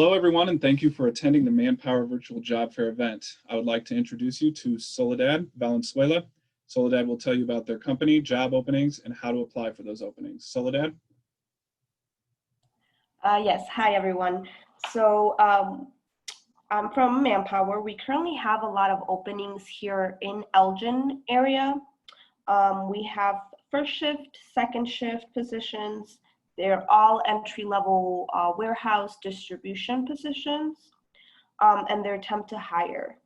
Hello, everyone, and thank you for attending the Manpower Virtual Job Fair event. I would like to introduce you to Soledad Valenzuela. Soledad will tell you about their company, job openings, and how to apply for those openings. Soledad? Yes, hi everyone. So I'm from Manpower. We currently have a lot of openings here in Elgin area. We have first shift, second shift positions. They're all entry-level warehouse distribution positions, and they're temp to hire.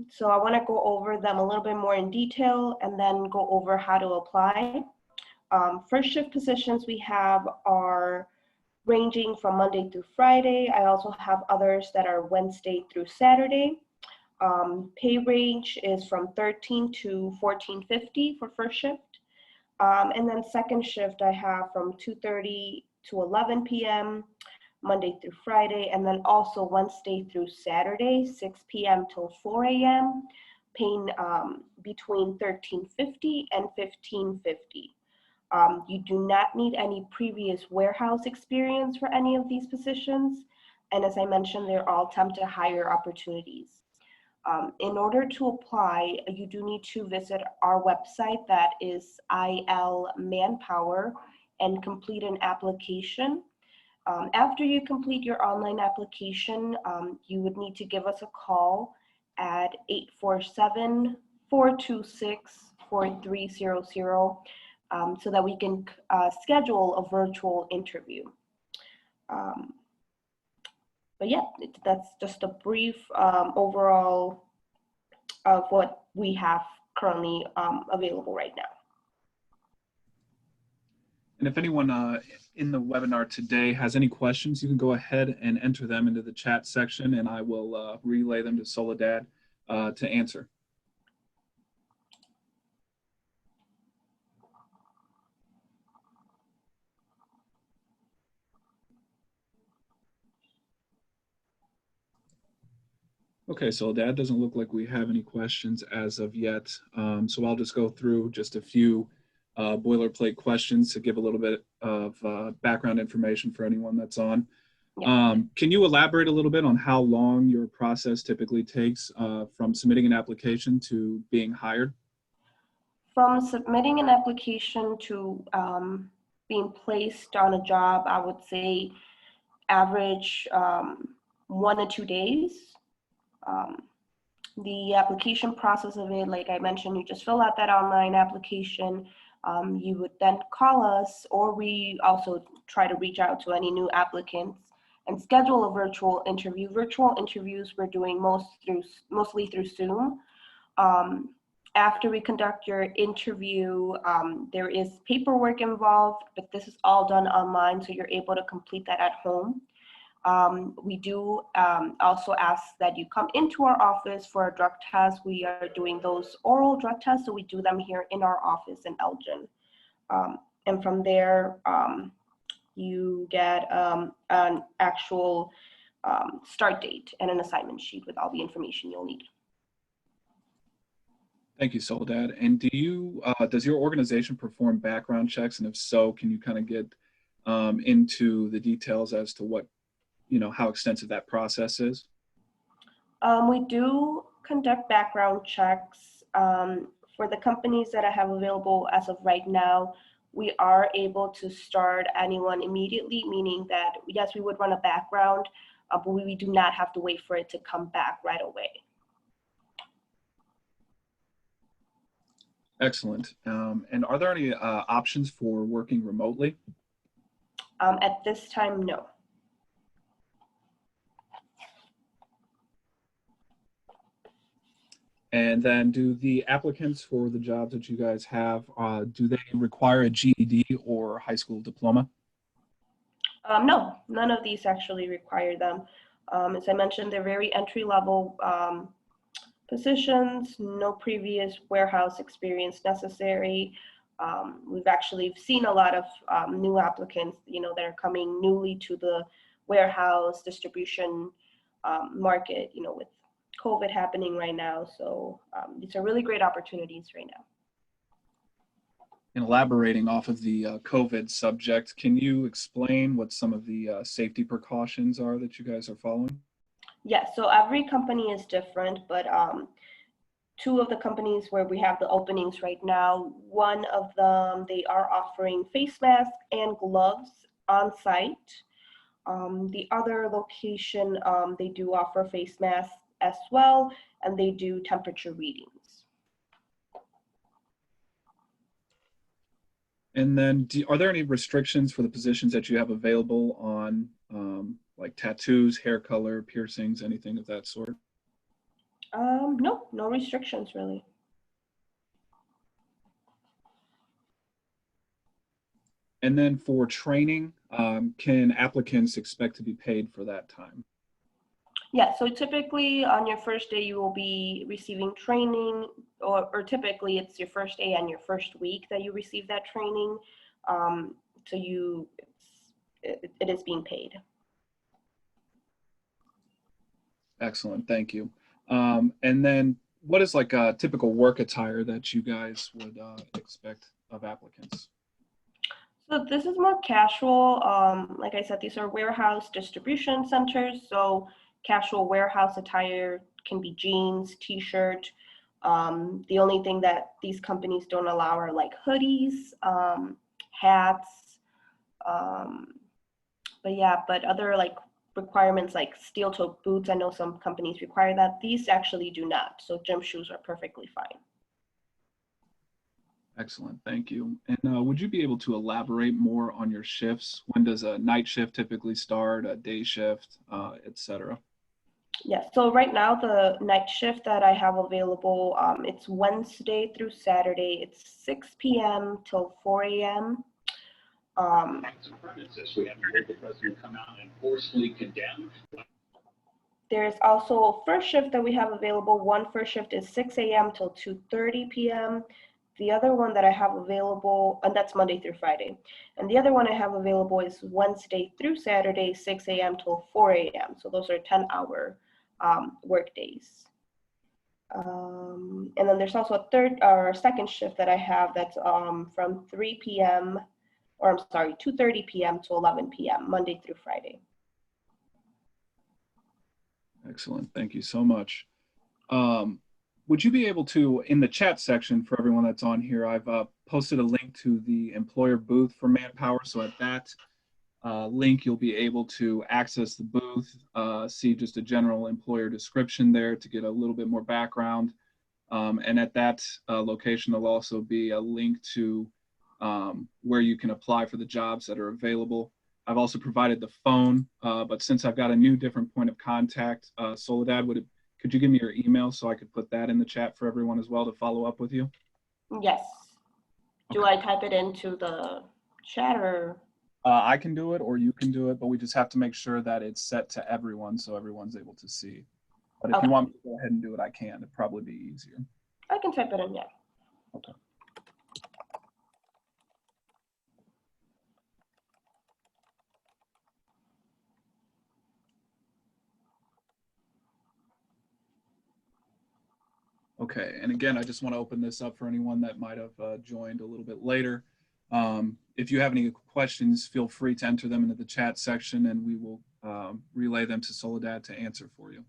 So I want to go over them a little bit more in detail and then go over how to apply. First shift positions we have are ranging from Monday through Friday. I also have others that are Wednesday through Saturday. Pay range is from $13 to $14.50 for first shift. And then second shift I have from 2:30 to 11 p.m. Monday through Friday, and then also Wednesday through Saturday, 6 p.m. till 4 a.m., paying between $13.50 and $15.50. You do not need any previous warehouse experience for any of these positions. And as I mentioned, they're all temp to hire opportunities. In order to apply, you do need to visit our website, that is IL Manpower, and complete an application. After you complete your online application, you would need to give us a call at 847-426-4300 so that we can schedule a virtual interview. But yeah, that's just a brief overall of what we have currently available right now. And if anyone in the webinar today has any questions, you can go ahead and enter them into the chat section, and I will relay them to Soledad to answer. Okay, Soledad, doesn't look like we have any questions as of yet. So I'll just go through just a few boilerplate questions to give a little bit of background information for anyone that's on. Yeah. Can you elaborate a little bit on how long your process typically takes from submitting an application to being hired? From submitting an application to being placed on a job, I would say average 1 to 2 days. The application process of it, like I mentioned, you just fill out that online application. You would then call us, or we also try to reach out to any new applicants and schedule a virtual interview. Virtual interviews we're doing mostly through Zoom. After we conduct your interview, there is paperwork involved, but this is all done online, so you're able to complete that at home. We do also ask that you come into our office for a drug test. We are doing those oral drug tests, so we do them here in our office in Elgin. And from there, you get an actual start date and an assignment sheet with all the information you'll need. Thank you, Soledad. And do you, does your organization perform background checks? And if so, can you kind of get into the details as to what, how extensive that process is? We do conduct background checks. For the companies that I have available as of right now, we are able to start anyone immediately, meaning that, yes, we would run a background, but we do not have to wait for it to come back right away. Excellent. And are there any options for working remotely? At this time, no. And then do the applicants for the jobs that you guys have, do they require a GED or high school diploma? No, none of these actually require them. As I mentioned, they're very entry-level positions, no previous warehouse experience necessary. We've actually seen a lot of new applicants, that are coming newly to the warehouse distribution market, with COVID happening right now. So these are really great opportunities right now. elaborating off of the COVID subject, can you explain what some of the safety precautions are that you guys are following? Yeah, so every company is different, but two of the companies where we have the openings right now, one of them, they are offering face masks and gloves on site. The other location, they do offer face masks as well, and they do temperature readings. And then are there any restrictions for the positions that you have available on like tattoos, hair color, piercings, anything of that sort? No, no restrictions really. And then for training, can applicants expect to be paid for that time? Yeah, so typically on your first day, you will be receiving training, or typically it's your first day and your first week that you receive that training. So it is being paid. Excellent, thank you. And then what is like a typical work attire that you guys would expect of applicants? So this is more casual. Like I said, these are warehouse distribution centers. So casual warehouse attire can be jeans, t-shirt. The only thing that these companies don't allow are like hoodies, hats. Um, but yeah, but other like requirements like steel toe boots, I know some companies require that. These actually do not. So gym shoes are perfectly fine. Excellent, thank you. And would you be able to elaborate more on your shifts? When does a night shift typically start, a day shift, et cetera? Yes, so right now the night shift that I have available, it's Wednesday through Saturday. It's 6 p.m. till 4 a.m. Acts of premises. We haven't heard the president come out and forcefully condemn. There's also a first shift that we have available. One first shift is 6 a.m. till 2:30 p.m. The other one that I have available, and that's Monday through Friday. And the other one I have available is Wednesday through Saturday, 6 a.m. till 4 a.m. So those are 10-hour work days. And then there's also a third or second shift that I have that's from 3 p.m. or I'm sorry, 2:30 p.m. to 11 p.m. Monday through Friday. Excellent, thank you so much. Would you be able to, in the chat section for everyone that's on here, I've posted a link to the employer booth for Manpower. So at that link, you'll be able to access the booth, see just a general employer description there to get a little bit more background. And at that location, there'll also be a link to where you can apply for the jobs that are available. I've also provided the phone, but since I've got a new different point of contact, Soledad, could you give me your email so I could put that in the chat for everyone as well to follow up with you? Yes. Do Okay. I type it into the chat or? I can do it or you can do it, but we just have to make sure that it's set to everyone so everyone's able to see. But if Okay. you want me to go ahead and do it, I can. It'd probably be easier. I can type it in, yeah. Okay. Okay, and again, I just want to open this up for anyone that might have joined a little bit later. If you have any questions, feel free to enter them into the chat section and we will relay them to Soledad to answer for you.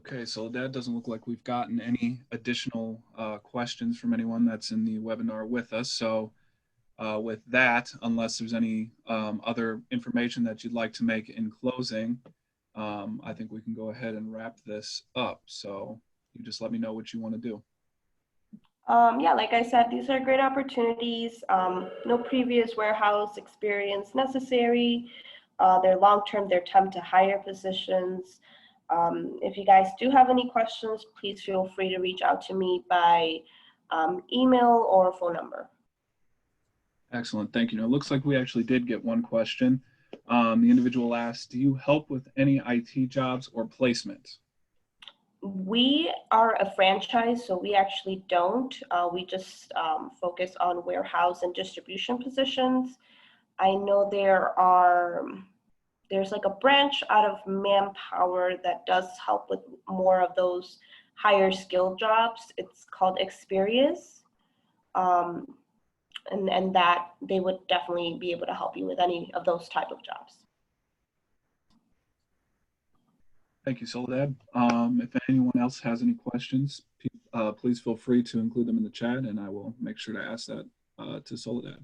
Okay, so that doesn't look like we've gotten any additional questions from anyone that's in the webinar with us. So with that, unless there's any other information that you'd like to make in closing, I think we can go ahead and wrap this up. So you just let me know what you want to do. Yeah, like I said, these are great opportunities. No previous warehouse experience necessary. They're long-term, they're temp to hire positions. If you guys do have any questions, please feel free to reach out to me by email or phone number. Excellent, thank you. It looks like we actually did get one question. The individual asked, do you help with any IT jobs or placements? We are a franchise, so we actually don't. We just focus on warehouse and distribution positions. I know there's like a branch out of Manpower that does help with more of those higher skill jobs. It's called Experience. Um, and that they would definitely be able to help you with any of those type of jobs. Thank you, Soledad. If anyone else has any questions, please feel free to include them in the chat, and I will make sure to ask that to Soledad.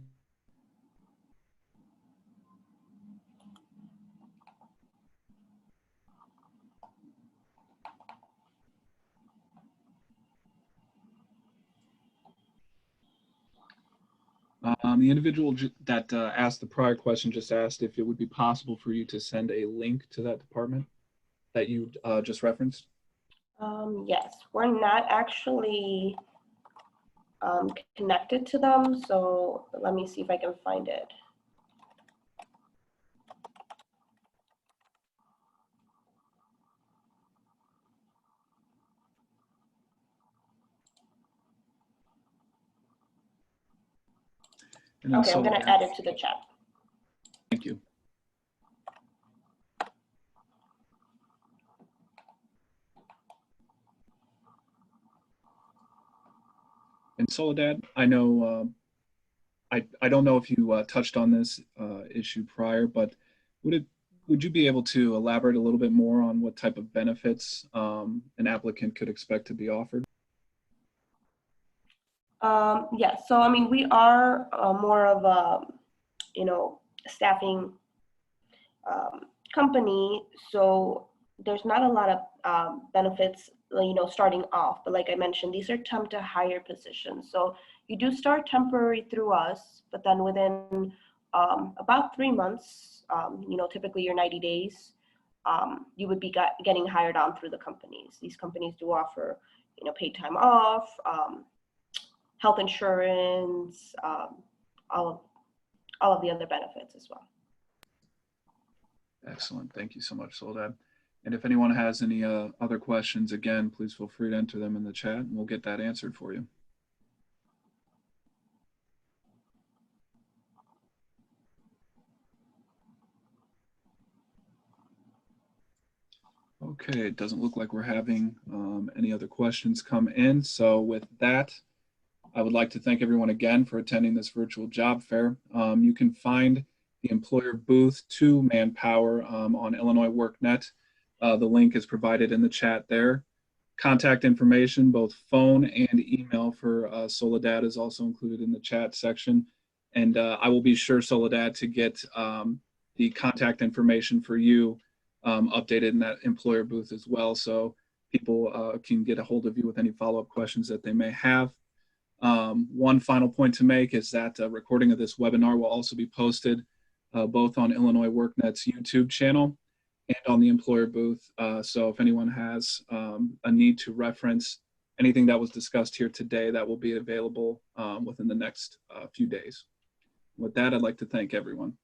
The individual that asked the prior question just asked if it would be possible for you to send a link to that department that you just referenced. Yes, we're not actually connected to them, so let me see if I can find it. Okay, I'm going to add it to the chat. Thank you. And Soledad, I know, I don't know if you touched on this issue prior, but would you be able to elaborate a little bit more on what type of benefits an applicant could expect to be offered? Yes, so I mean, we are more of a, staffing company, so there's not a lot of benefits, starting off. But like I mentioned, these are temp to hire positions. So you do start temporary through us, but then within about 3 months, typically your 90 days, you would be getting hired on through the companies. These companies do offer, paid time off, health insurance, all of the other benefits as well. Excellent. Thank you so much, Soledad. And if anyone has any other questions, again, please feel free to enter them in the chat and we'll get that answered for you. Okay, it doesn't look like we're having any other questions come in. So with that, I would like to thank everyone again for attending this virtual job fair. You can find the employer booth to Manpower on Illinois workNet. The link is provided in the chat there. Contact information, both phone and email for Soledad is also included in the chat section. And I will be sure, Soledad, to get the contact information for you updated in that employer booth as well, so people can get a hold of you with any follow-up questions that they may have. One final point to make is that a recording of this webinar will also be posted both on Illinois workNet's YouTube channel and on the employer booth. So if anyone has a need to reference anything that was discussed here today, that will be available within the next few days. With that, I'd like to thank everyone.